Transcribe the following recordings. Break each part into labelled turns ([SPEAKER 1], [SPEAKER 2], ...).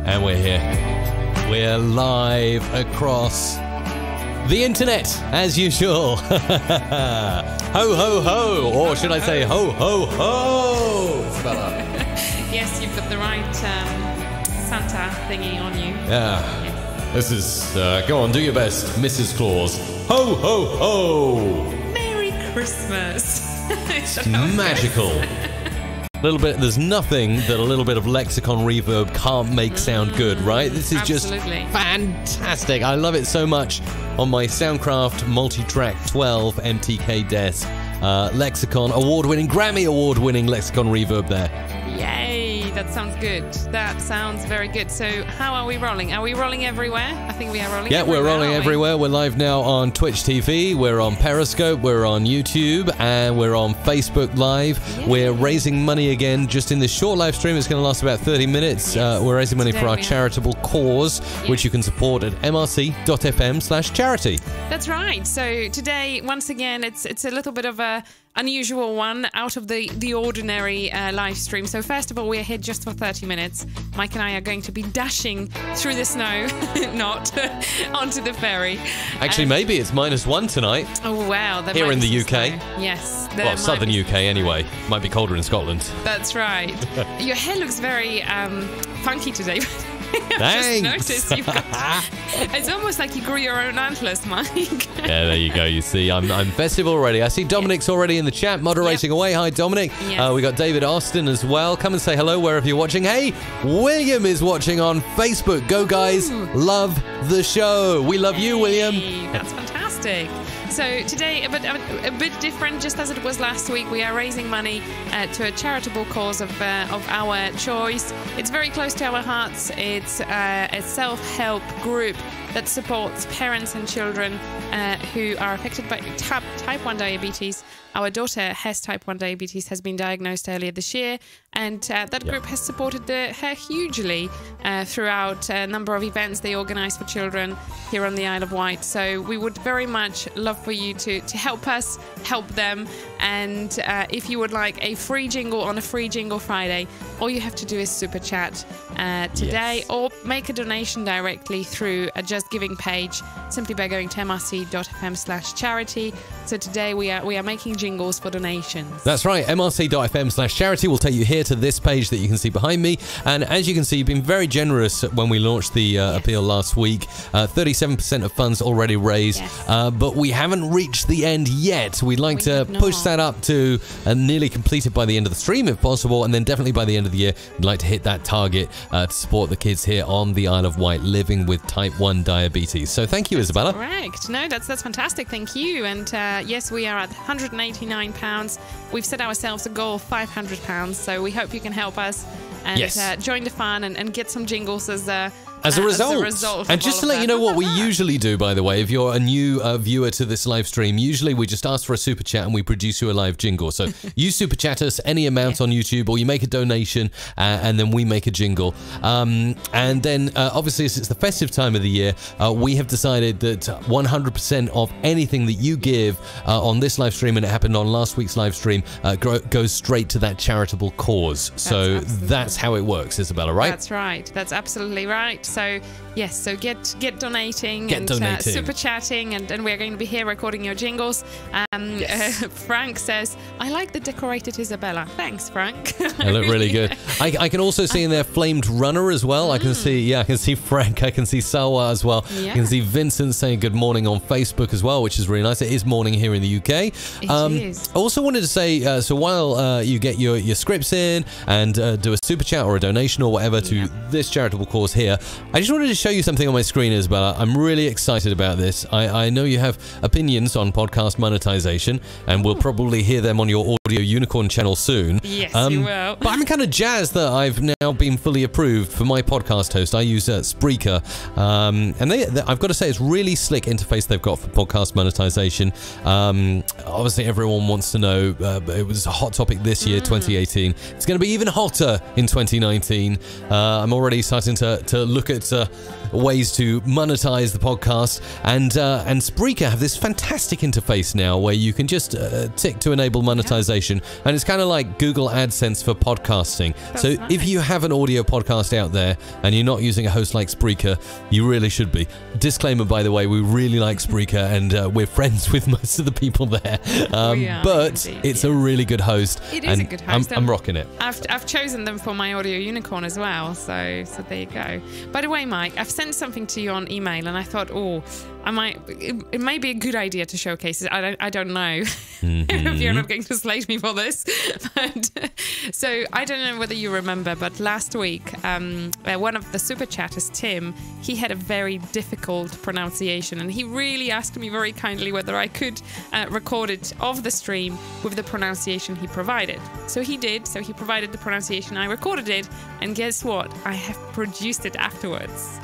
[SPEAKER 1] And we're here. We're live across the internet, as usual. Ho, ho, ho. Or should I say ho, ho, ho?
[SPEAKER 2] Yes, you've got the right Santa thingy on you.
[SPEAKER 1] Yeah.
[SPEAKER 2] Yes.
[SPEAKER 1] This is, go on, do your best, Mrs. Claus. Ho, ho, ho.
[SPEAKER 2] Merry Christmas.
[SPEAKER 1] It's magical. There's nothing that a little bit of lexicon reverb can't make sound good, right? This is
[SPEAKER 2] Absolutely.
[SPEAKER 1] Just fantastic. I love it so much on my Soundcraft Multi-Track 12 MTK desk. Lexicon, Grammy award-winning lexicon reverb there.
[SPEAKER 2] Yay, that sounds good. That sounds very good. So how are we rolling? Are we rolling everywhere? I think we are rolling everywhere.
[SPEAKER 1] Yeah, we're rolling everywhere. We're live now on Twitch TV, we're on Periscope, we're on YouTube, and we're on Facebook Live. Yay. We're raising money again just in this short live stream. It's going to last about 30 minutes. Yes. We're raising money for our charitable cause, which you can support at mrc.fm/charity.
[SPEAKER 2] That's right. So today, once again, it's a little bit of a unusual one, out of the ordinary live stream. So first of all, we're here just for 30 minutes. Mike and I are going to be dashing through the snow, not onto the ferry.
[SPEAKER 1] Actually, maybe it's -1 tonight.
[SPEAKER 2] Oh, wow.
[SPEAKER 1] Here in the UK.
[SPEAKER 2] Snow. Yes.
[SPEAKER 1] Well, southern UK anyway. Might be colder in Scotland.
[SPEAKER 2] That's right. Your hair looks very funky today.
[SPEAKER 1] Thanks.
[SPEAKER 2] Just noticed you've got, it's almost like you grew your own antlers, Mike.
[SPEAKER 1] Yeah, there you go. You see, I'm festive already. I see Dominic's already in the chat, moderating away. Hi, Dominic.
[SPEAKER 2] Yes.
[SPEAKER 1] We got David Austin as well. Come and say hello wherever you're watching. Hey, William is watching on Facebook. Go, guys. Love the show. We love you, William.
[SPEAKER 2] That's fantastic. So today, a bit different, just as it was last week. We are raising money to a charitable cause of our choice. It's very close to our hearts. It's a self-help group that supports parents and children who are affected by type 1 diabetes. Our daughter has type 1 diabetes, has been diagnosed earlier this year, and that group has supported her hugely throughout a number of events they organise for children here on the Isle of Wight. So we would very much love for you to help us, help them, and if you would like a free jingle on a free Jingle Friday, all you have to do is super chat today, or make a donation directly through a Just Giving page, simply by going to mrc.fm/charity. So today we are making jingles for donations.
[SPEAKER 1] That's right. mrc.fm/charity will take you here to this page that you can see behind me. And as you can see, you've been very generous when we launched the appeal last week. 37% of funds already raised, but we haven't reached the end yet. We'd like to push that up to nearly completed by the end of the stream if possible, and then definitely by the end of the year, we'd like to hit that target to support the kids here on the Isle of Wight living with type 1 diabetes. So thank you, Isabella.
[SPEAKER 2] Correct. No, that's fantastic. Thank you. And yes, we are at £189. We've set ourselves a goal of £500, so we hope you can help us and join the fun and get some jingles as a result.
[SPEAKER 1] And just to let you know what we usually do, by the way, if you're a new viewer to this live stream, usually we just ask for a super chat and we produce you a live jingle. So you super chat us any amount on YouTube, or you make a donation and then we make a jingle. And then obviously, as it's the festive time of the year, we have decided that 100% of anything that you give on this live stream, and it happened on last week's live stream, goes straight to that charitable cause. So that's how it works, Isabella, right?
[SPEAKER 2] That's right. That's absolutely right. So yes, so get donating, super chatting, and we're going to be here recording your jingles. Frank says, I like the decorated Isabella. Thanks, Frank.
[SPEAKER 1] They look really good. I can also see in there Flamed Runner as well. I can see Frank, I can see Salwa as well. I can see Vincent saying good morning on Facebook as well, which is really nice. It is morning here in the UK.
[SPEAKER 2] It is.
[SPEAKER 1] I also wanted to say, so while you get your scripts in and do a super chat or a donation or whatever to this charitable cause here, I just wanted to show you something on my screen, Isabella. I'm really excited about this. I know you have opinions on podcast monetization, and we'll probably hear them on your Audio Unicorn channel soon.
[SPEAKER 2] Yes, you will.
[SPEAKER 1] But I'm kind of jazzed that I've now been fully approved for my podcast host. I use Spreaker, and I've got to say, it's really slick interface they've got for podcast monetization. Obviously, everyone wants to know. It was a hot topic this year, 2018. It's going to be even hotter in 2019. I'm already starting to look at ways to monetize the podcast, and Spreaker have this fantastic interface now where you can just tick to enable monetization, monetization, and it's kind of like Google AdSense for podcasting. So if you have an audio podcast out there and you're not using a host like Spreaker, you really should be. Disclaimer, by the way, we really like Spreaker, and we're friends with most of the people there. But it's a really good host.
[SPEAKER 2] It is a good host.
[SPEAKER 1] I'm rocking it.
[SPEAKER 2] I've chosen them for my audio unicorn as well. So there you go. By the way, Mike, I've sent something to you on email, and I thought, it may be a good idea to showcase it. I don't know if you're not going to slate me for this. But, so I don't know whether you remember, but last week, one of the super chatters, Tim, he had a very difficult pronunciation, and he really asked me very kindly whether I could record it of the stream with the pronunciation he provided. So he did. So he provided the pronunciation. I recorded it, and guess what? I have produced it afterwards.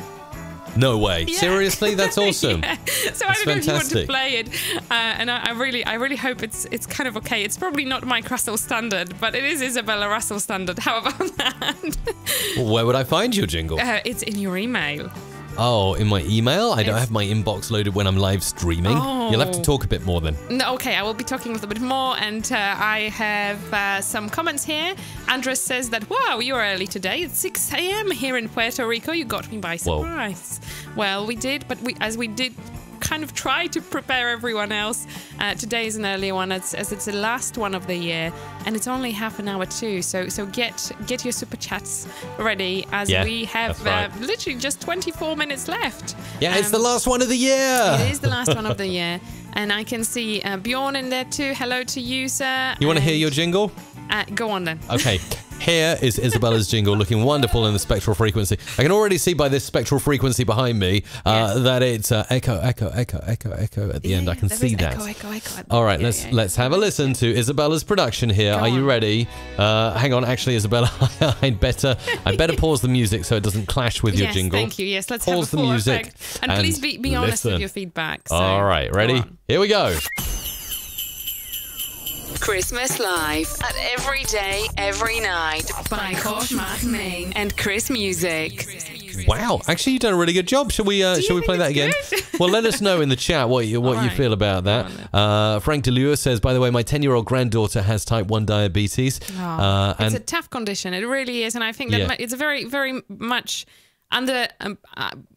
[SPEAKER 1] No way. Yeah. Seriously? That's awesome.
[SPEAKER 2] Yeah. So I don't know if you want to play it. And I really hope it's kind of okay. It's probably not Mike Russell standard, but it is Isabella Russell standard. How about that?
[SPEAKER 1] Well, where would I find your jingle?
[SPEAKER 2] It's in your email.
[SPEAKER 1] Oh, in my email? I don't have my inbox loaded when I'm live streaming.
[SPEAKER 2] Oh.
[SPEAKER 1] You'll have to talk a bit more then.
[SPEAKER 2] No, okay, I will be talking a little bit more, and I have some comments here. Andres says that, wow, you're early today. It's 6 a.m. here in Puerto Rico. You got me by surprise. Whoa. Well, we did, but as we did kind of try to prepare everyone else. Today is an early one as it's the last one of the year, and it's only half an hour too. So get your super chats ready as we have literally just 24 minutes left.
[SPEAKER 1] Yeah, it's the last one of the year.
[SPEAKER 2] It is the last one of the year, and I can see Bjorn in there too. Hello to you, sir.
[SPEAKER 1] You want to hear your jingle?
[SPEAKER 2] Go on then.
[SPEAKER 1] Okay. Here is Isabella's jingle, looking wonderful in the spectral frequency. I can already see by this spectral frequency behind me that it's echo, echo, echo, echo, echo at the end. I can see that.
[SPEAKER 2] Echo.
[SPEAKER 1] All right, let's have a listen to Isabella's production here. Are you ready? Hang on, actually, Isabella, I'd better pause the music so it doesn't clash with your jingle.
[SPEAKER 2] Thank you. Yes, let's
[SPEAKER 1] pause
[SPEAKER 2] have a
[SPEAKER 1] the music
[SPEAKER 2] effect. And please be honest with your feedback. So,
[SPEAKER 1] all right, ready? Here we go.
[SPEAKER 3] Christmas Live at Every Day, Every Night by Kosh Main and Chris Music.
[SPEAKER 1] Wow, actually, you've done a really good job. Shall we play that again? Well, let us know in the chat what you feel about that. Frank DeLure says, by the way, my 10-year-old granddaughter has type 1 diabetes.
[SPEAKER 2] It's a tough condition. It really is, and I think that it's a very, very much under.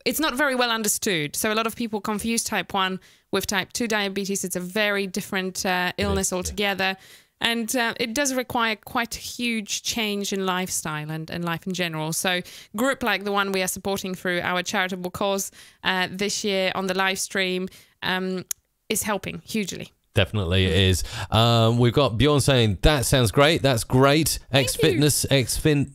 [SPEAKER 2] It's not very well understood. So a lot of people confuse type 1 with type 2 diabetes. It's a very different illness altogether. And it does require quite a huge change in lifestyle and life in general. So group like the one we are supporting through our charitable cause this year on the live stream is helping hugely.
[SPEAKER 1] Definitely it is. We've got Bjorn saying, that sounds great. That's great. XFin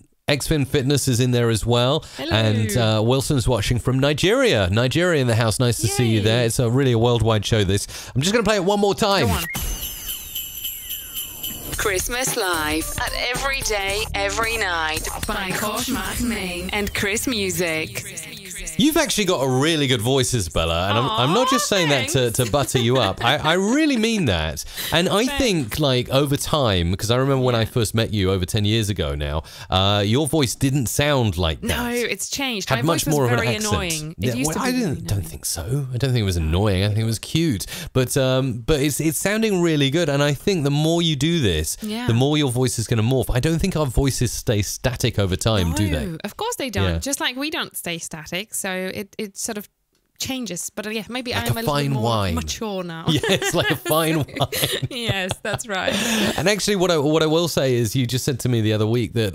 [SPEAKER 1] Fitness is in there as well.
[SPEAKER 2] Hello.
[SPEAKER 1] And Wilson's watching from Nigeria. Nigeria in the house. Nice to see you there. It's really a worldwide show, this. I'm just going to play it one more time.
[SPEAKER 2] Go on.
[SPEAKER 3] Christmas Live at Every Day, Every Night by Kosh Main and Chris Music.
[SPEAKER 1] You've actually got a really good voice, Isabella, and I'm not just saying that to butter you up. I really mean that. And I think, like, over time, because I remember when I first met you over 10 years ago now, your voice didn't sound like that.
[SPEAKER 2] No, it's changed.
[SPEAKER 1] Had
[SPEAKER 2] My
[SPEAKER 1] much
[SPEAKER 2] voice was
[SPEAKER 1] more of an
[SPEAKER 2] very
[SPEAKER 1] accent.
[SPEAKER 2] annoying. It used to be
[SPEAKER 1] don't think so. I don't think it was annoying. I think it was cute. But it's sounding really good, and I think the more you do this, the more your voice is going to morph. I don't think our voices stay static over time, do they?
[SPEAKER 2] Of course they don't. Yeah. Just like we don't stay static. So it sort of changes. But maybe
[SPEAKER 1] like
[SPEAKER 2] I'm a little more mature now.
[SPEAKER 1] Yes, like a fine wine.
[SPEAKER 2] Yes, that's right.
[SPEAKER 1] And actually, what I will say is, you just said to me the other week that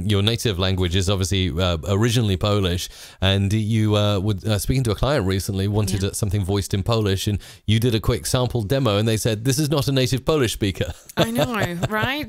[SPEAKER 1] your native language is obviously originally Polish, and you were speaking to a client recently, wanted something voiced in Polish, and you did a quick sample demo, and they said, this is not a native Polish speaker.
[SPEAKER 2] I know, right?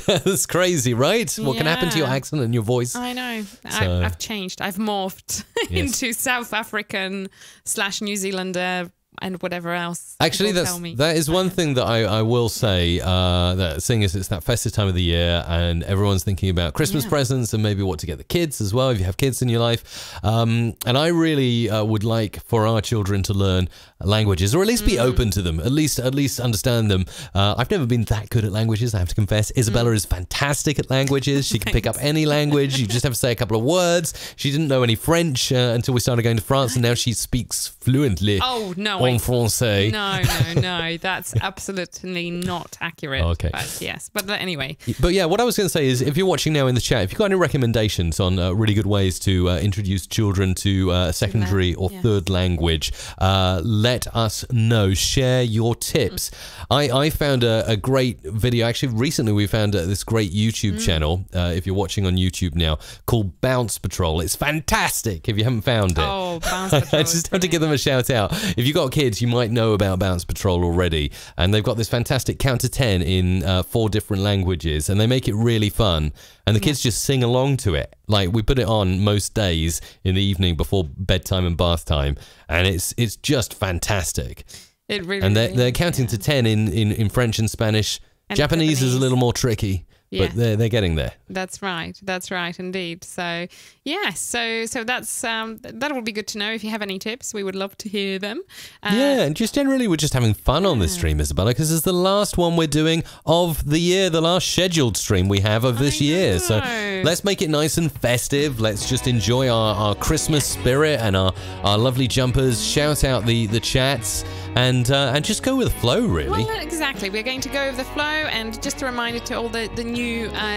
[SPEAKER 1] That's crazy, right? What can happen to your accent and your voice?
[SPEAKER 2] I know. So, I've changed. I've morphed into South African / New Zealander and whatever else.
[SPEAKER 1] Actually, that is one thing that I will say, that seeing as it's that festive time of the year and everyone's thinking about Christmas presents and maybe what to get the kids as well, if you have kids in your life. And I really would like for our children to learn languages, or at least be open to them, at least understand them. I've never been that good at languages, I have to confess. Isabella is fantastic at languages. She can pick up any language. You just have to say a couple of words. She didn't know any French until we started going to France, and now she speaks fluently.
[SPEAKER 2] Oh, no.
[SPEAKER 1] En français.
[SPEAKER 2] No. That's absolutely not accurate.
[SPEAKER 1] Okay.
[SPEAKER 2] But yes. But anyway.
[SPEAKER 1] But yeah, what I was going to say is, if you're watching now in the chat, if you've got any recommendations on really good ways to introduce children to a secondary or third language, let us know. Share your tips. I found a great video. Actually, recently we found this great YouTube channel, if you're watching on YouTube now, called Bounce Patrol. It's fantastic if you haven't found it.
[SPEAKER 2] Oh, Bounce Patrol.
[SPEAKER 1] I just have to give them a shout out. If you've got kids, you might know about Bounce Patrol already. And they've got this fantastic count to 10 in 4 different languages. And they make it really fun. And the kids just sing along to it. Like, we put it on most days in the evening before bedtime and bath time. And it's just fantastic.
[SPEAKER 2] It really
[SPEAKER 1] and they're counting to 10 in French and Spanish. And Japanese is a little more tricky. But they're getting there.
[SPEAKER 2] That's right, indeed. So yes, so that's that will be good to know. If you have any tips, we would love to hear them.
[SPEAKER 1] And just generally, we're just having fun on this stream, Isabella, because it's the last one we're doing of the year, the last scheduled stream we have of this year. So let's make it nice and festive. Let's just enjoy our Christmas spirit and our lovely jumpers. Shout out the chats. And just go with the flow, really.
[SPEAKER 2] Well, exactly. We're going to go with the flow, and just a reminder to all the new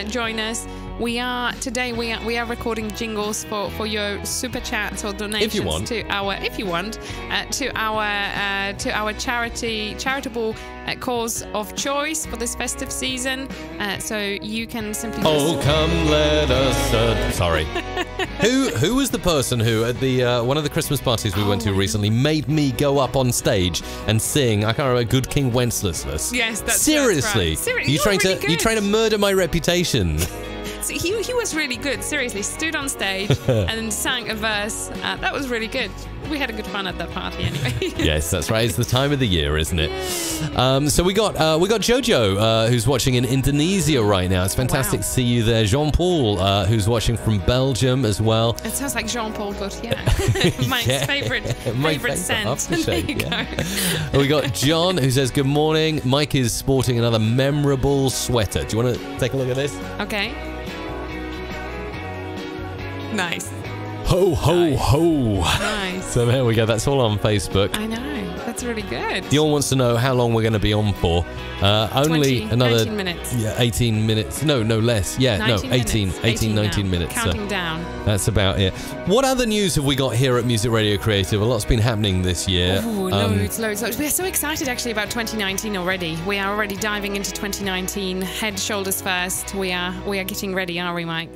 [SPEAKER 2] joiners. We are recording jingles for your super chats or donations to our charitable cause of choice for this festive season. So you can simply
[SPEAKER 1] come let us. Sorry. Who was the person who at the one of the Christmas parties we went to recently made me go up on stage and sing? I can't remember. Good King Wenceslas.
[SPEAKER 2] Yes, that's
[SPEAKER 1] seriously.
[SPEAKER 2] That's right.
[SPEAKER 1] You trying to murder my reputation?
[SPEAKER 2] So he was really good. Seriously, stood on stage and sang a verse. That was really good. We had a good fun at that party, anyway.
[SPEAKER 1] Yes, that's right. It's the time of the year, isn't it? So we got Jojo, who's watching in Indonesia right now. It's fantastic to see you there. Jean-Paul, who's watching from Belgium as well.
[SPEAKER 2] It sounds like Jean-Paul, but Mike's favorite scent. There you go.
[SPEAKER 1] We got John, who says good morning. Mike is sporting another memorable sweater. Do you want to take a look at this?
[SPEAKER 2] Okay. Nice.
[SPEAKER 1] Ho, ho, ho.
[SPEAKER 2] Nice.
[SPEAKER 1] So there we go. That's all on Facebook.
[SPEAKER 2] I know. That's really good.
[SPEAKER 1] Dion wants to know how long we're going to be on for. Only another
[SPEAKER 2] 19 minutes.
[SPEAKER 1] Yeah, 18 minutes. No, less. Yeah, 19 minutes.
[SPEAKER 2] Counting down.
[SPEAKER 1] That's about it. What other news have we got here at Music Radio Creative? A lot's been happening this year.
[SPEAKER 2] Oh, loads. We're so excited actually about 2019 already. We are already diving into 2019. Head, shoulders first. We are getting ready, are we, Mike?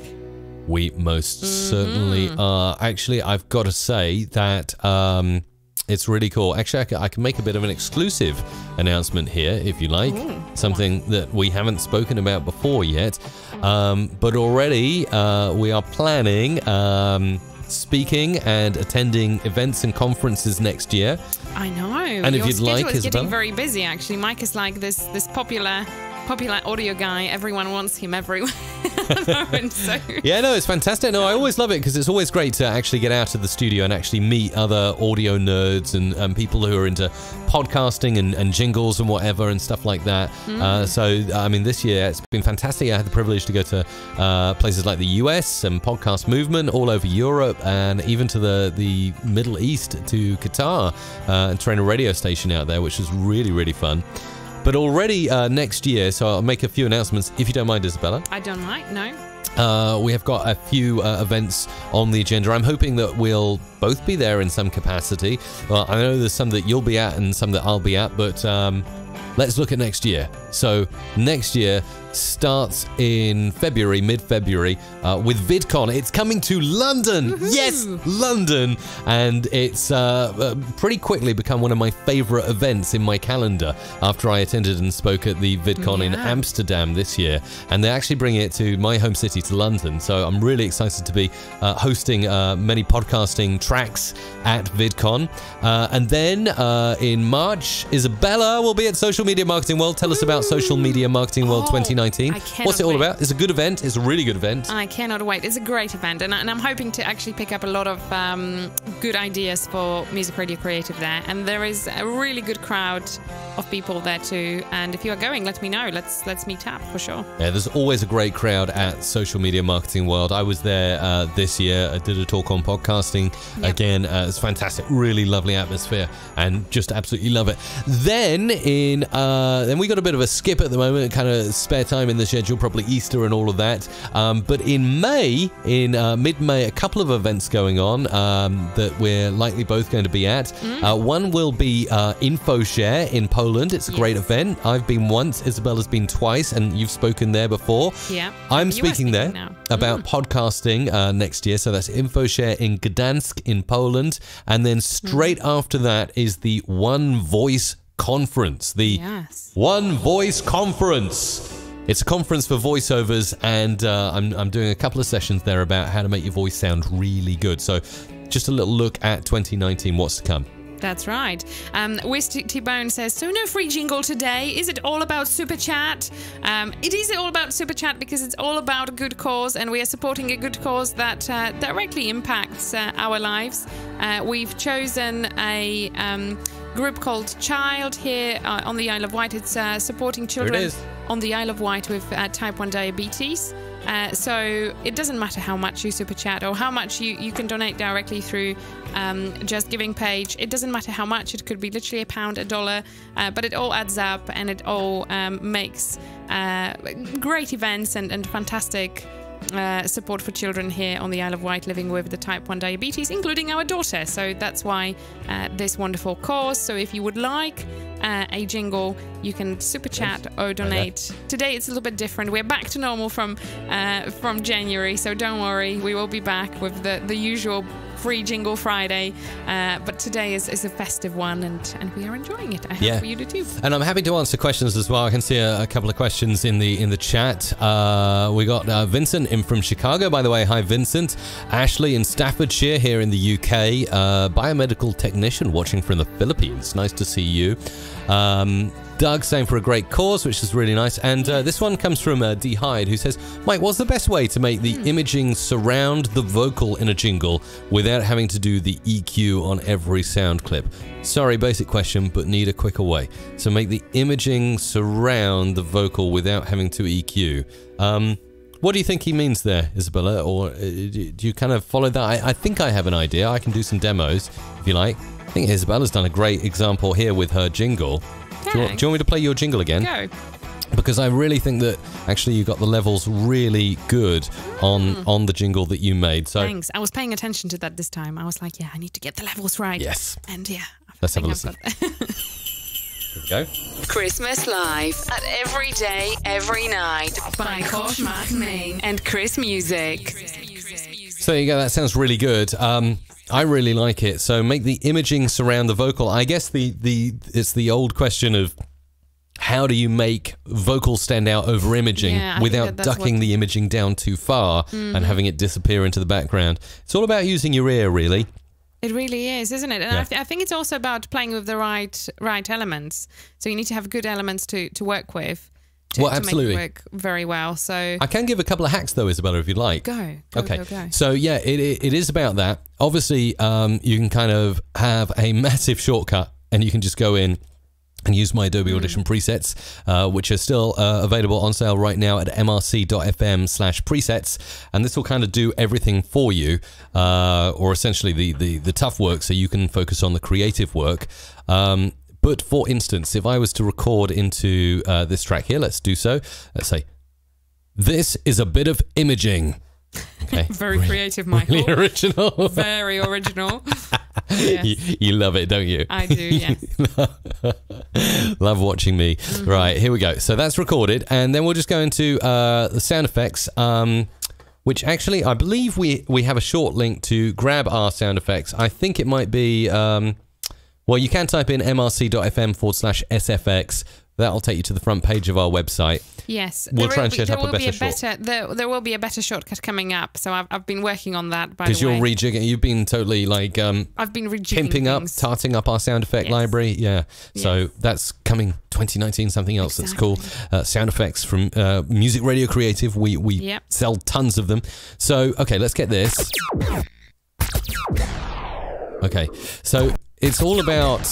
[SPEAKER 1] We most certainly are. Actually, I've got to say that it's really cool. Actually, I can make a bit of an exclusive announcement here, if you like. Something that we haven't spoken about before yet. But already we are planning speaking and attending events and conferences next year.
[SPEAKER 2] I know.
[SPEAKER 1] And if you'd like,
[SPEAKER 2] is
[SPEAKER 1] Isabel?
[SPEAKER 2] Getting very busy, actually. Mike is like this popular audio guy. Everyone wants him everywhere. So.
[SPEAKER 1] Yeah, no, it's fantastic. No, I always love it because it's always great to actually get out of the studio and actually meet other audio nerds and people who are into podcasting and jingles and whatever and stuff like that. So, I mean, this year it's been fantastic. I had the privilege to go to places like the US and podcast movement all over Europe and even to the Middle East, to Qatar, and train a radio station out there, which was really, really fun. But already next year, so I'll make a few announcements, if you don't mind, Isabella.
[SPEAKER 2] I don't mind, no.
[SPEAKER 1] We have got a few events on the agenda. I'm hoping that we'll both be there in some capacity. Well, I know there's some that you'll be at and some that I'll be at, but let's look at next year. So next year starts in February, mid-February, with VidCon. It's coming to London. Woohoo! Yes, London. And it's pretty quickly become one of my favorite events in my calendar after I attended and spoke at the VidCon in Amsterdam this year. And they're actually bringing it to my home city, to London. So I'm really excited to be hosting many podcasting tracks at VidCon. And then in March, Isabella will be at Social Media Marketing World. Tell us about Social Media Marketing World 2019. 2019. What's it all about? It's a good event. It's a really good event.
[SPEAKER 2] I cannot wait. It's a great event, and I'm hoping to actually pick up a lot of good ideas for Music Radio Creative there. And there is a really good crowd of people there too. And if you are going, let me know. Let's meet up for sure.
[SPEAKER 1] Yeah, there's always a great crowd at Social Media Marketing World. I was there this year. I did a talk on podcasting.
[SPEAKER 2] Yep.
[SPEAKER 1] Again, it's fantastic. Really lovely atmosphere, and just absolutely love it. Then we got a bit of a skip at the moment, kind of spare time in the schedule, probably Easter and all of that. But in May, in mid-May, a couple of events going on that we're likely both going to be at. One will be InfoShare in Poland. It's a great event. I've been once. Isabella's been twice, and you've spoken there before.
[SPEAKER 2] Yeah.
[SPEAKER 1] I'm speaking there about podcasting next year. So that's InfoShare in Gdansk in Poland. And then straight after that is the One Voice Conference. The One Voice Conference. It's a conference for voiceovers, and I'm doing a couple of sessions there about how to make your voice sound really good. So just a little look at 2019, what's to come.
[SPEAKER 2] That's right. Wiz T-Bone says, so no free jingle today. Is it all about Super Chat? It is all about Super Chat because it's all about a good cause, and we are supporting a good cause that directly impacts our lives. We've chosen a group called Child here on the Isle of Wight. It's supporting children on the Isle of Wight with type 1 diabetes. So it doesn't matter how much you super chat or how much you can donate directly through Just Giving page. It doesn't matter how much. It could be literally £1, $1, but it all adds up, and it all makes great events and fantastic support for children here on the Isle of Wight living with the type 1 diabetes, including our daughter. So that's why this wonderful cause. So if you would like a jingle, you can super chat or donate. Today it's a little bit different. We're back to normal from January, so don't worry, we will be back with the usual free jingle Friday, but today is a festive one, and we are enjoying it. I hope you do too.
[SPEAKER 1] And I'm happy to answer questions as well. I can see a couple of questions in the chat. We got Vincent in from Chicago, by the way. Hi, Vincent. Ashley in Staffordshire here in the UK. Biomedical technician watching from the Philippines. Nice to see you. Doug saying for a great cause, which is really nice. And this one comes from D. Hyde, who says, Mike, what's the best way to make the imaging surround the vocal in a jingle without having to do the EQ on every sound clip? Sorry, basic question, but need a quicker way. So make the imaging surround the vocal without having to EQ. What do you think he means there, Isabella? Or do you kind of follow that? I think I have an idea. I can do some demos, if you like. I think Isabella's done a great example here with her jingle. Do you want me to play your jingle again?
[SPEAKER 2] Go.
[SPEAKER 1] Because I really think that actually you got the levels really good on the jingle that you made. So
[SPEAKER 2] thanks. I was paying attention to that this time. I was like, I need to get the levels right.
[SPEAKER 1] Yes.
[SPEAKER 2] And
[SPEAKER 1] let's have a listen. Here we go.
[SPEAKER 3] Christmas Live at Every Day, Every Night by Kosh Machning and Chris Music.
[SPEAKER 1] So there you go. That sounds really good. I really like it. So make the imaging surround the vocal. I guess it's the old question of how do you make vocals stand out over imaging without ducking the imaging down too far and having it disappear into the background. It's all about using your ear, really.
[SPEAKER 2] It really is, isn't it? And I think it's also about playing with the right elements. So you need to have good elements to work with. To
[SPEAKER 1] absolutely.
[SPEAKER 2] make it work very well. So
[SPEAKER 1] I can give a couple of hacks though, Isabella, if you'd like.
[SPEAKER 2] Go.
[SPEAKER 1] So yeah, it is about that. Obviously, you can kind of have a massive shortcut, and you can just go in and use my Adobe Audition presets, which are still available on sale right now at mrc.fm/presets. And this will kind of do everything for you, or essentially the tough work, so you can focus on the creative work. But for instance, if I was to record into this track here, let's do so. Let's say, this is a bit of imaging. Okay.
[SPEAKER 2] Very creative, Michael.
[SPEAKER 1] Really original.
[SPEAKER 2] Very original. Yes.
[SPEAKER 1] You love it, don't you?
[SPEAKER 2] I do, yes.
[SPEAKER 1] Love watching me. Right, here we go. So that's recorded, and then we'll just go into the sound effects, which actually I believe we have a short link to grab our sound effects. I think it might be... well, you can type in mrc.fm/SFX That'll take you to the front page of our website.
[SPEAKER 2] Yes,
[SPEAKER 1] We'll try and set up a better shortcut.
[SPEAKER 2] There will be a better shortcut coming up, so I've been working on that.
[SPEAKER 1] Because you're rejigging, you've been totally like
[SPEAKER 2] I've been rejigging
[SPEAKER 1] pimping up, tarting up our sound effect library. Yeah, so that's coming 2019. Something else that's cool. Sound effects from Music Radio Creative. We sell tons of them. So okay, let's get this. Okay, so it's all about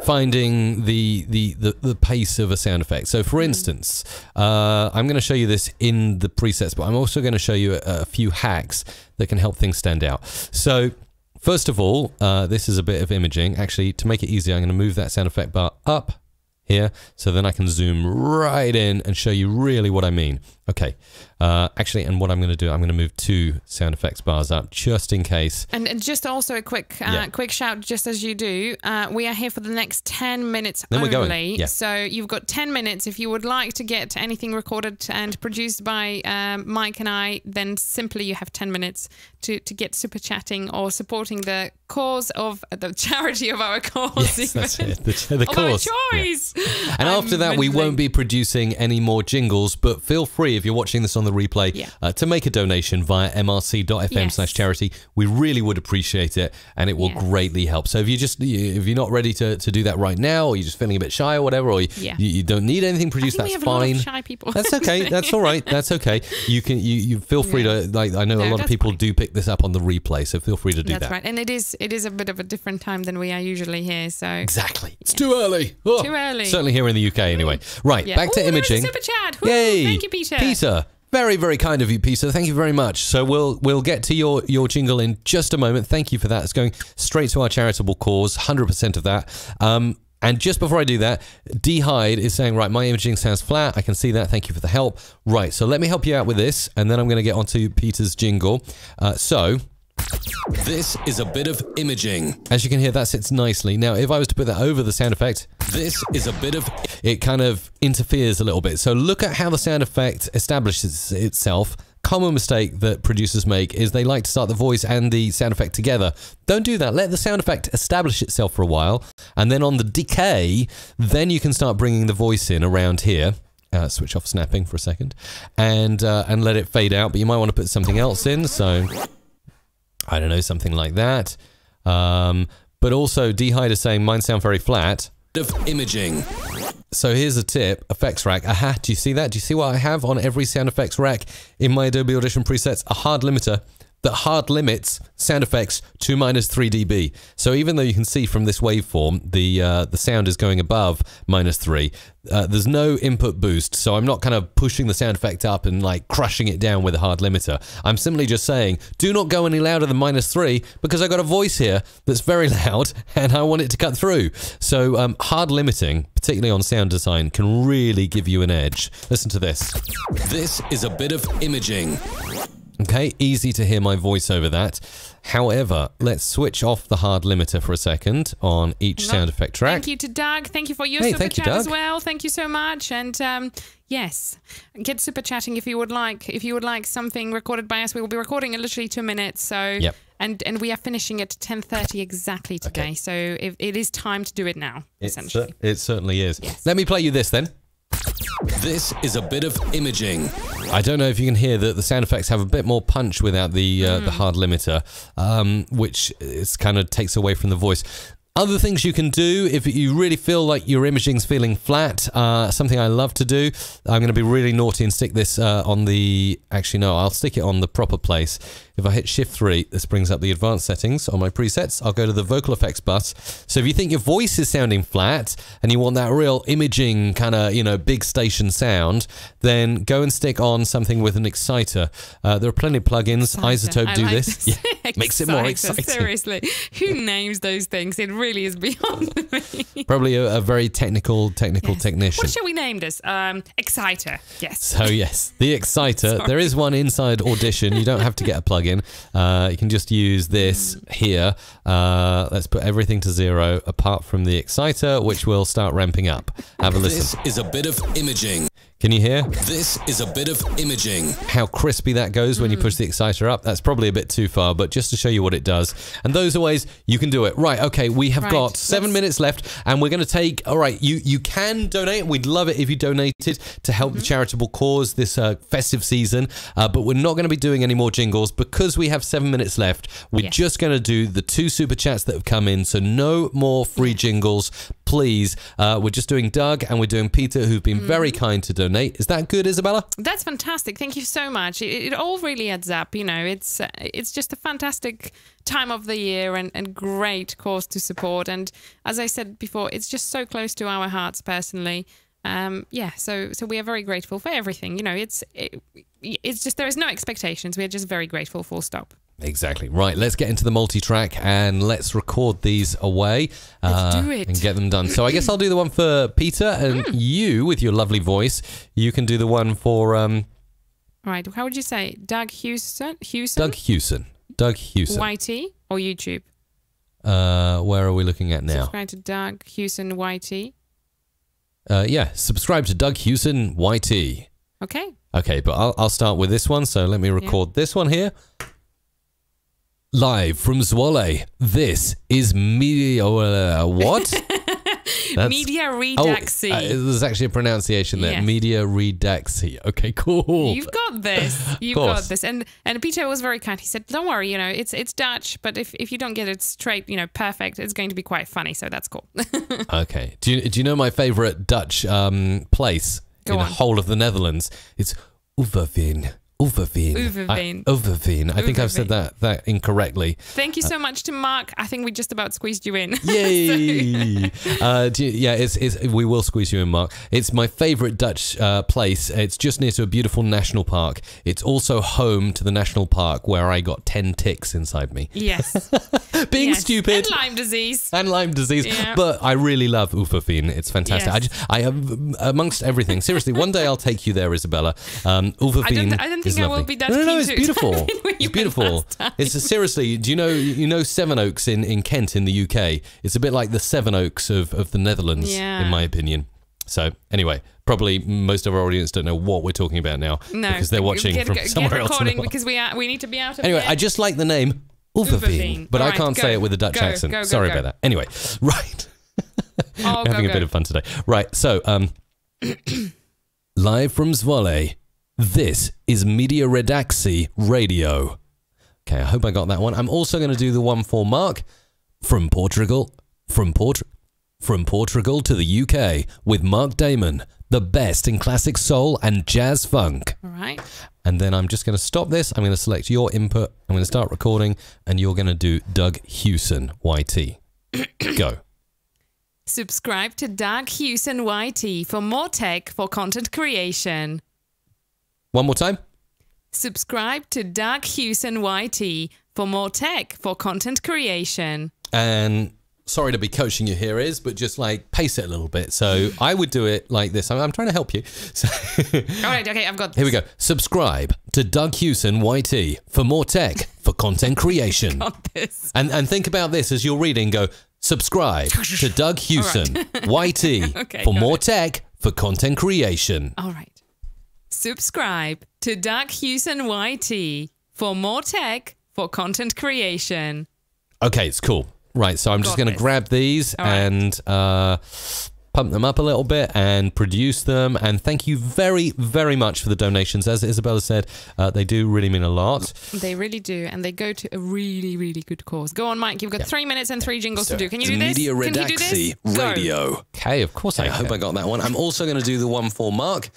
[SPEAKER 1] finding the pace of a sound effect. So for instance, I'm going to show you this in the presets, but I'm also going to show you a few hacks that can help things stand out. So first of all, this is a bit of imaging. Actually, to make it easier, I'm going to move that sound effect bar up here, so then I can zoom right in and show you really what I mean. Okay, actually, and what I'm going to do, I'm going to move 2 sound effects bars up just in case.
[SPEAKER 2] And just also a quick shout, just as you do, we are here for the next 10 minutes
[SPEAKER 1] then
[SPEAKER 2] only.
[SPEAKER 1] We're going. Yeah.
[SPEAKER 2] So you've got 10 minutes. If you would like to get anything recorded and produced by Mike and I, then simply you have 10 minutes to get super chatting or supporting the cause of the charity of our cause.
[SPEAKER 1] Yes, that's it. The cause.
[SPEAKER 2] Our choice. Yeah.
[SPEAKER 1] And after that, we won't be producing any more jingles, but feel free, if you're watching this on the replay, to make a donation via mrc.fm/charity. We really would appreciate it, and it will greatly help. So if you're not ready to do that right now, or you're just feeling a bit shy or whatever, or you don't need anything produced, that's fine.
[SPEAKER 2] We have a lot of shy people.
[SPEAKER 1] That's okay. That's all right. That's okay. You feel free to, like, I know a lot of people do pick this up on the replay, so feel free to do that.
[SPEAKER 2] That's right. And it is a bit of a different time than we are usually here. So
[SPEAKER 1] exactly. It's too early. Oh,
[SPEAKER 2] too early.
[SPEAKER 1] Certainly here in the UK anyway. Right, back to imaging.
[SPEAKER 2] Super chat.
[SPEAKER 1] Yay.
[SPEAKER 2] Thank you, Peter.
[SPEAKER 1] Peter. Very, very kind of you, Peter. Thank you very much. So we'll get to your jingle in just a moment. Thank you for that. It's going straight to our charitable cause, 100% of that. And just before I do that, D-Hide is saying, right, my imaging sounds flat. I can see that. Thank you for the help. Right, so let me help you out with this, and then I'm going to get onto Peter's jingle. This is a bit of imaging. As you can hear, that sits nicely. Now, if I was to put that over the sound effect, this is a bit of... It kind of interferes a little bit. So look at how the sound effect establishes itself. Common mistake that producers make is they like to start the voice and the sound effect together. Don't do that. Let the sound effect establish itself for a while, and then on the decay, then you can start bringing the voice in around here. Switch off snapping for a second, and let it fade out. But you might want to put something else in. So I don't know, something like that. But also, D-Hide is saying mine sound very flat. Of imaging. So here's a tip, effects rack. Aha, do you see that? Do you see what I have on every sound effects rack in my Adobe Audition presets? A hard limiter that hard limits sound effects to -3 dB. So even though you can see from this waveform, the sound is going above -3, there's no input boost. So I'm not kind of pushing the sound effect up and like crushing it down with a hard limiter. I'm simply just saying, do not go any louder than -3 because I've got a voice here that's very loud and I want it to cut through. So hard limiting, particularly on sound design, can really give you an edge. Listen to this. This is a bit of imaging. Okay, easy to hear my voice over that. However, let's switch off the hard limiter for a second on each sound effect track.
[SPEAKER 2] Thank you to Doug. Thank you for your super chat as well. Thank you so much. And yes, get super chatting if you would like. If you would like something recorded by us, we will be recording in literally 2 minutes. So and we are finishing at 10:30 exactly today. Okay. So it is time to do it now. Essentially,
[SPEAKER 1] it certainly is. Yes. Let me play you this then. This is a bit of imaging. I don't know if you can hear that the sound effects have a bit more punch without the hard limiter, which is kind of takes away from the voice. Other things you can do if you really feel like your imaging's feeling flat, something I love to do, I'm going to be really naughty and stick this on the... Actually, no, I'll stick it on the proper place. If I hit Shift 3, this brings up the advanced settings on my presets. I'll go to the vocal effects bus. So if you think your voice is sounding flat and you want that real imaging kind of, you know, big station sound, then go and stick on something with an exciter. There are plenty of plugins. Isotope do this. Yeah. Makes it more exciting.
[SPEAKER 2] Seriously, who names those things? It really is beyond me.
[SPEAKER 1] Probably a very technical technician.
[SPEAKER 2] What shall we name this? Exciter. Yes.
[SPEAKER 1] So yes, the exciter. There is one inside Audition. You don't have to get a plugin. You can just use this here. Let's put everything to 0 apart from the exciter, which will start ramping up. Have a listen. This is a bit of imaging. Can you hear?
[SPEAKER 4] This is a bit of imaging.
[SPEAKER 1] How crispy that goes when you push the exciter up. That's probably a bit too far, but just to show you what it does. And those are ways you can do it. Right, okay, we have got 7 minutes left, and we're going to take... All right, you can donate. We'd love it if you donated to help the charitable cause this festive season, but we're not going to be doing any more jingles because we have 7 minutes left. We're just going to do the 2 super chats that have come in, so no more free jingles, please. We're just doing Doug and we're doing Peter, who've been very kind to donate. Is that good, Isabella?
[SPEAKER 2] That's fantastic. Thank you so much. It all really adds up. You know, it's just a fantastic time of the year and great cause to support. And as I said before, it's just so close to our hearts personally. So we are very grateful for everything. You know, it's just there is no expectations. We're just very grateful. Full stop.
[SPEAKER 1] Exactly. Right, let's get into the multi-track and let's record these away.
[SPEAKER 2] Let's do it.
[SPEAKER 1] And get them done. So I guess I'll do the one for Peter, and you, with your lovely voice, you can do the one for...
[SPEAKER 2] Right, how would you say? Doug Hewson?
[SPEAKER 1] Doug Hewson.
[SPEAKER 2] YT or YouTube?
[SPEAKER 1] Where are we looking at now?
[SPEAKER 2] Subscribe to Doug Hewson YT.
[SPEAKER 1] Yeah, subscribe to Doug Hewson YT.
[SPEAKER 2] Okay.
[SPEAKER 1] Okay, but I'll start with this one, so let me record this one here. Live from Zwolle, this is Media... what?
[SPEAKER 2] Media Redaxy.
[SPEAKER 1] There's actually a pronunciation there. Media Redaxy. Okay, cool.
[SPEAKER 2] You've got this. You've got this. And Peter was very kind. He said, don't worry, you know, it's Dutch, but if you don't get it straight, you know, perfect, it's going to be quite funny, so that's cool.
[SPEAKER 1] Okay. Do you know my favorite Dutch place in the whole of the Netherlands? It's Overveen. Overveen. I think I've said that incorrectly.
[SPEAKER 2] Thank you so much to Mark. I think we just about squeezed you in.
[SPEAKER 1] Yay! We will squeeze you in, Mark. It's my favourite Dutch place. It's just near to a beautiful national park. It's also home to the national park where I got 10 ticks inside me.
[SPEAKER 2] Yes.
[SPEAKER 1] Being stupid.
[SPEAKER 2] And Lyme disease.
[SPEAKER 1] Yeah. But I really love Overveen. It's fantastic.
[SPEAKER 2] Yes.
[SPEAKER 1] I have, amongst everything, seriously, one day I'll take you there, Isabella. Overveen.
[SPEAKER 2] I don't think I will be that keen
[SPEAKER 1] No, it's beautiful. It's beautiful. It's seriously. Do you know Sevenoaks in Kent in the UK? It's a bit like the Sevenoaks of the Netherlands, in my opinion. So anyway, probably most of our audience don't know what we're talking about now because they're watching from somewhere else.
[SPEAKER 2] Because we need to be out of
[SPEAKER 1] Anyway,
[SPEAKER 2] here.
[SPEAKER 1] I just like the name Overveen, but I can't say it with a Dutch accent. Sorry about that. Anyway, right. We're having a bit of fun today. Right. So, live from Zwolle. This is Media Redaxy Radio. Okay, I hope I got that one. I'm also going to do the one for Mark from Portugal. From Portugal to the UK with Mark Damon, the best in classic soul and jazz funk.
[SPEAKER 2] All right.
[SPEAKER 1] And then I'm just going to stop this. I'm going to select your input. I'm going to start recording, and you're going to do Doug Hewson YT. Go.
[SPEAKER 2] Subscribe to Doug Hewson YT for more tech for content creation.
[SPEAKER 1] One more time.
[SPEAKER 2] Subscribe to Doug Hewson YT for more tech for content creation.
[SPEAKER 1] And sorry to be coaching you here, but just like pace it a little bit. So I would do it like this. I'm trying to help you. So
[SPEAKER 2] all right, okay, I've got this.
[SPEAKER 1] Here we go. Subscribe to Doug Hewson YT for more tech for content creation.
[SPEAKER 2] Got this.
[SPEAKER 1] And think about this as you're reading. Go, subscribe to Doug Hewson YT for more tech for content creation.
[SPEAKER 2] All right. Subscribe to Doug Hewson YT for more tech for content creation.
[SPEAKER 1] Okay, it's cool. Right, so I'm just going to grab these and pump them up a little bit and produce them. And thank you very, very much for the donations. As Isabella said, they do really mean a lot.
[SPEAKER 2] They really do, and they go to a really, really good cause. Go on, Mike. You've got 3 minutes and 3 jingles to do. Can you do this?
[SPEAKER 4] Media Redaxy Radio.
[SPEAKER 1] Okay, of course I
[SPEAKER 4] hope I got that one. I'm also going to do the one for Mark.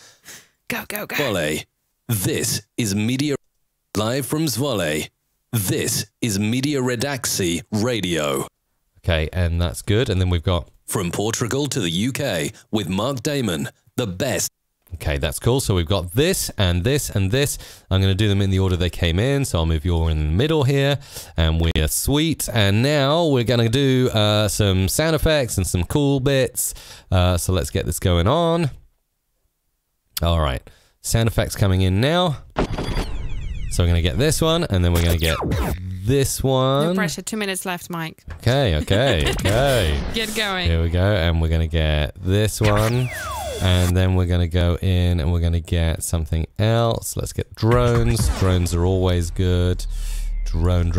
[SPEAKER 2] Go.
[SPEAKER 4] Zwolle. This is Media live from Zwolle. This is Media Redaxy Radio.
[SPEAKER 1] Okay, and that's good. And then we've got
[SPEAKER 4] from Portugal to the UK with Mark Damon, the best.
[SPEAKER 1] Okay, that's cool. So we've got this and this and this. I'm going to do them in the order they came in. So I'll move you all in the middle here. And we're sweet. And now we're going to do some sound effects and some cool bits. So let's get this going on. All right, sound effects coming in now. So we're going to get this one, and then we're going to get this one.
[SPEAKER 2] No pressure, 2 minutes left, Mike.
[SPEAKER 1] Okay.
[SPEAKER 2] Get going.
[SPEAKER 1] Here we go, and we're going to get this one. And then we're going to go in and we're going to get something else. Let's get drones. Drones are always good. Drone,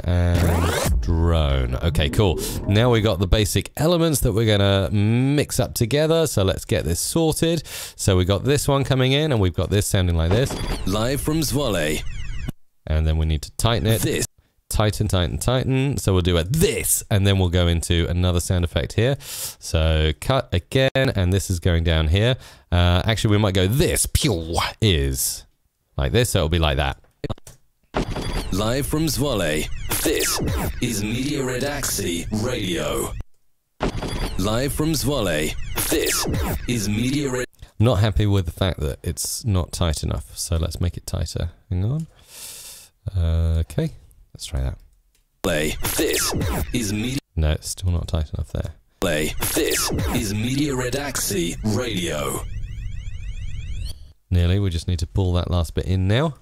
[SPEAKER 1] and drone. Okay, cool. Now we got the basic elements that we're going to mix up together. So let's get this sorted. So we got this one coming in and we've got this sounding like this.
[SPEAKER 4] Live from Zwolle.
[SPEAKER 1] And then we need to tighten it.
[SPEAKER 4] This.
[SPEAKER 1] Tighten. So we'll do it this, and then we'll go into another sound effect here. So cut again, and this is going down here. Actually, we might go this. Pew is like this, so it'll be like that.
[SPEAKER 4] Live from Zwolle. This is Media Redaxi Radio. Live from Zwolle. This is Media Redaxi.
[SPEAKER 1] I'm not happy with the fact that it's not tight enough, so let's make it tighter. Hang on. Okay. Let's try that.
[SPEAKER 4] This is Media.
[SPEAKER 1] No, it's still not tight enough there.
[SPEAKER 4] This is Media Redaxi Radio.
[SPEAKER 1] Nearly. We just need to pull that last bit in now.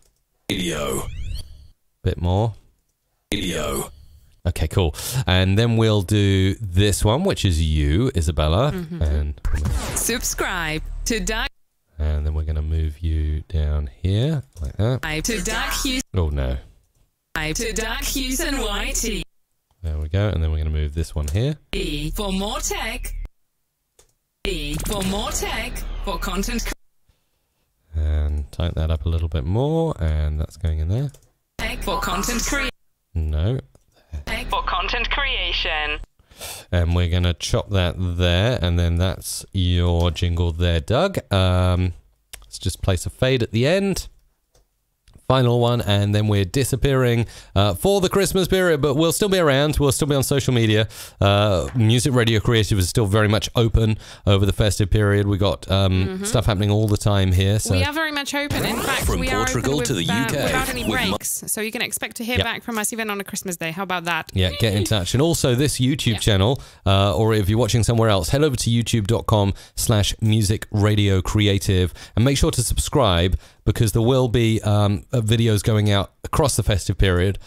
[SPEAKER 4] Radio.
[SPEAKER 1] Bit more.
[SPEAKER 4] Radio.
[SPEAKER 1] Okay, cool. And then we'll do this one, which is you, Isabella. And
[SPEAKER 3] Subscribe to Doug.
[SPEAKER 1] And then we're going to move you down here like that.
[SPEAKER 3] To Doug Hughes.
[SPEAKER 1] Oh no.
[SPEAKER 3] To Doug Hughes and YT.
[SPEAKER 1] There we go. And then we're going to move this one here.
[SPEAKER 3] E for more tech. E for more tech. For content.
[SPEAKER 1] And tighten that up a little bit more. And that's going in there.
[SPEAKER 3] Tech for content creation.
[SPEAKER 1] No.
[SPEAKER 3] Tech for content creation.
[SPEAKER 1] And we're going to chop that there. And then that's your jingle there, Doug. Let's just place a fade at the end. Final one, and then we're disappearing for the Christmas period, but we'll still be around. We'll still be on social media. Music Radio Creative is still very much open over the festive period. We got stuff happening all the time here. So
[SPEAKER 2] we are very much open. In fact,
[SPEAKER 4] From
[SPEAKER 2] we are
[SPEAKER 4] Portugal
[SPEAKER 2] open with,
[SPEAKER 4] to the UK,
[SPEAKER 2] without any
[SPEAKER 4] with
[SPEAKER 2] breaks. So you can expect to hear back from us even on a Christmas day. How about that?
[SPEAKER 1] yeah, get in touch. And also this YouTube channel, or if you're watching somewhere else, head over to youtube.com/Music Radio Creative and make sure to subscribe, because there will be videos going out across the festive period.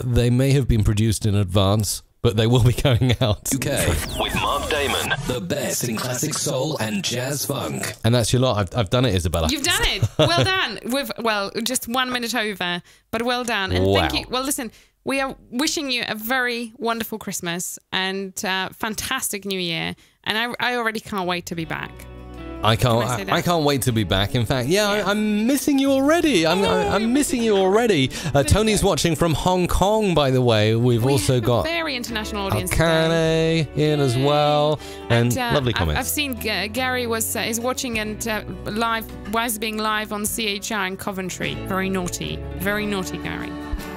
[SPEAKER 1] They may have been produced in advance, but they will be going out.
[SPEAKER 4] UK with Mark Damon, the best in classic soul and jazz funk.
[SPEAKER 1] And that's your lot. I've done it, Isabella.
[SPEAKER 2] You've done it. Well done. With just 1 minute over, but well done. And thank you. Well, listen, we are wishing you a very wonderful Christmas and fantastic New Year. And I already can't wait to be back.
[SPEAKER 1] I can't wait to be back. In fact, I'm missing you already. I'm missing you already. Tony's watching from Hong Kong, by the way. We've also got
[SPEAKER 2] a very international audience
[SPEAKER 1] Akane in as well, and lovely comments.
[SPEAKER 2] I've seen Gary is watching and was being live on CHR in Coventry. Very naughty, Gary.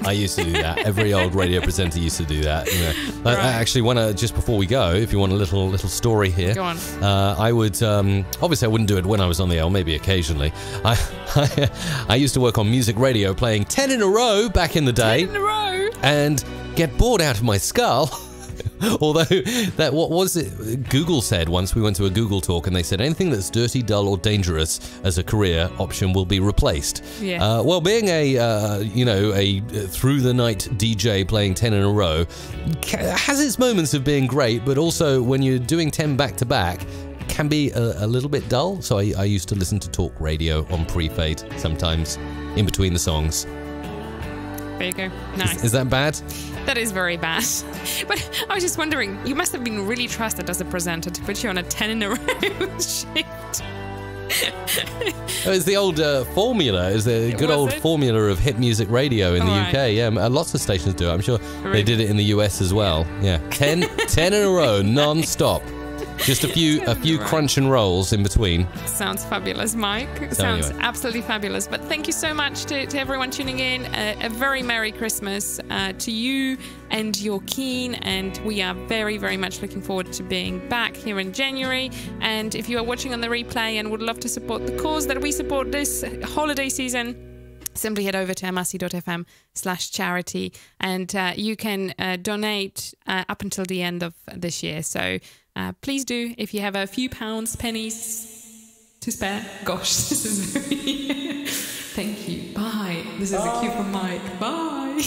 [SPEAKER 1] I used to do that. Every old radio presenter used to do that. You know. Right. I actually want to, just before we go, if you want a little story here.
[SPEAKER 2] Go on.
[SPEAKER 1] I would, obviously I wouldn't do it when I was on the air, maybe occasionally. I used to work on music radio playing 10 in a row back in the day.
[SPEAKER 2] 10 in a row?
[SPEAKER 1] And get bored out of my skull. Although, what was it? Google said once, we went to a Google talk and they said anything that's dirty, dull or dangerous as a career option will be replaced.
[SPEAKER 2] Yeah.
[SPEAKER 1] Well, being a through the night DJ playing 10 in a row has its moments of being great, but also when you're doing 10 back to back, can be a little bit dull. So I used to listen to talk radio on pre-fade sometimes in between the songs.
[SPEAKER 2] There you go. Nice.
[SPEAKER 1] Is that bad?
[SPEAKER 2] That is very bad. But I was just wondering, you must have been really trusted as a presenter to put you on a 10 in a row shift.
[SPEAKER 1] It's the old formula. It's the good old formula of hit music radio in the UK. Yeah, lots of stations do it. I'm sure they did it in the US as well. Yeah, 10 in a row, non-stop. Just a few crunch and rolls in between.
[SPEAKER 2] Sounds fabulous, Mike. Sounds absolutely fabulous. But thank you so much to everyone tuning in. A very Merry Christmas to you and your keen. And we are very, very much looking forward to being back here in January. And if you are watching on the replay and would love to support the cause that we support this holiday season, simply head over to mrc.fm/charity and you can donate up until the end of this year. So please do, if you have a few pounds, pennies to spare. Gosh, this is very... Thank you. Bye. This is a cue from Mike. Bye.